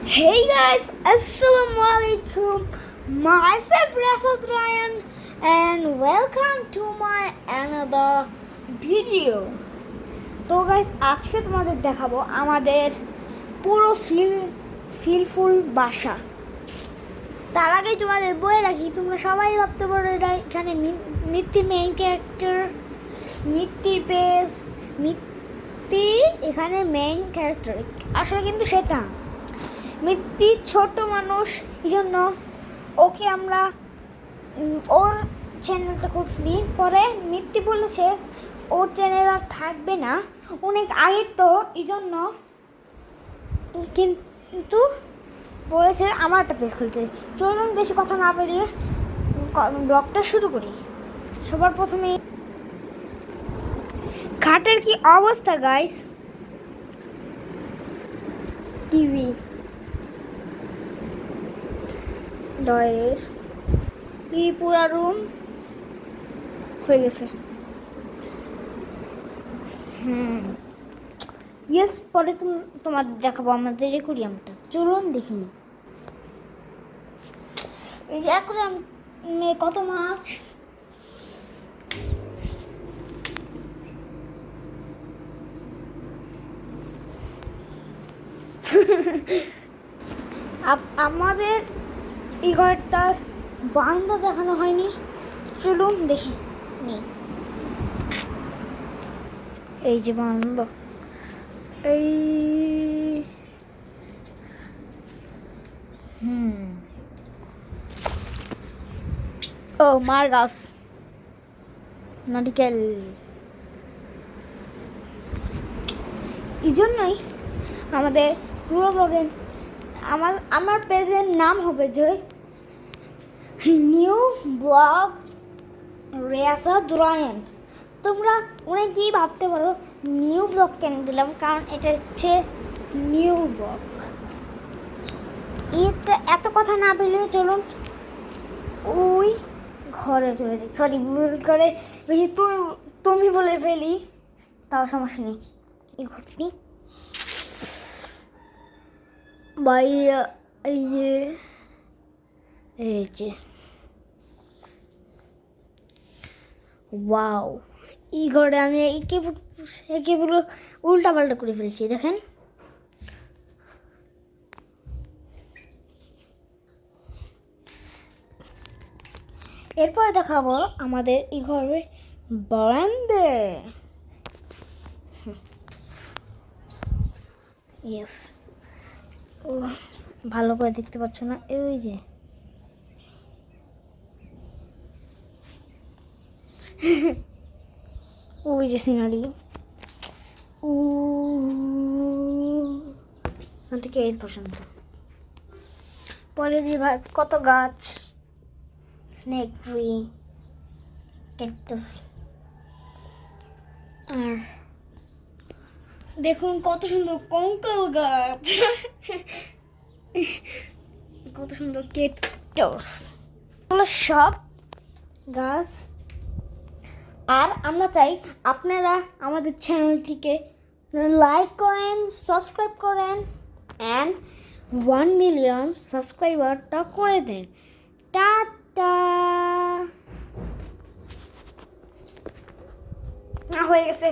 Hey guys, Assalamu alaikum. Myself Rasad Ryan and welcome to my another video. তো guys আজকে তোমাদের দেখাবো আমাদের পুরো ফিলফুল বাসা। তার আগেই তোমাদের বলে রাখি, তোমরা সবাই ভাবতে পারো এটা এখানে মিত্তি মেইন ক্যারেক্টার, মিত্তির পেজ, মিত্তি এখানে মেইন ক্যারেক্টার। আসলে কিন্তু সেটা মিত্তি ছোট মানুষ, এই জন্য ওকে আমরা ওর চ্যানেলটা খুঁজলি। পরে মিত্তি বলেছে ওর চ্যানেল আর থাকবে না, অনেক আগের তো, এই জন্য কিন্তু বলেছে আমার একটা পেজ খুলতে। চলুন বেশি কথা না বেরিয়ে ব্লগটা শুরু করি। সবার প্রথমে খাটের কি অবস্থা গাইস, টিভি ডয়ের এই পুরা রুম হয়ে গেছে। ইয়েস, পরে তোমাদের দেখাবো আমাদের একুরিয়ামটা। চলুন দেখিনি। এই যে অ্যাকুরিয়াম কত মাছ, আমাদের এই ঘরটার বারান্দা দেখানো হয়নি, চলুন দেখি নি। এই যে বারান্দা, এই ও মার গাছ, নারিকেল। এই জন্যই আমাদের পুরো ব্লগের আমার পেজের নাম হবে যে নিউ ব্লগ রেয়াসাদ রায়ান। তোমরা অনেকেই ভাবতে পারো নিউ ব্লগ কেন দিলাম, কারণ এটা হচ্ছে নিউ ব্লগ। এটা এত কথা না পেলে চলুন ওই ঘরে চলে যাই। সরি, ভুল করে তুমি বলে ফেলি, তাও সমস্যা নেই। এই ঘরটি ভাইয়া, এই যে ওয়াও, এই ঘরে আমি একে পুরো উল্টা পাল্টা করে ফেলেছি, দেখেন। এরপরে দেখাবো আমাদের এই ঘরে বারান্দা। ইয়েস, ও ভালো করে দেখতে পাচ্ছ না, ওই যে ওই যে সিনারি ওখান থেকে এই পর্যন্ত। পরে যে কত গাছ, স্নেক ট্রি, ক্যাকটাস, আর দেখুন কত সুন্দর কঙ্কাল গাছ, কত সুন্দর ক্যাকটাস, এগুলো সব গাছ। আর আমরা চাই আপনারা আমাদের চ্যানেলটিকে লাইক করেন, সাবস্ক্রাইব করেন, অ্যান্ড 1 মিলিয়ন সাবস্ক্রাইবারটা করে দেন। টাটা। হয়ে গেছে।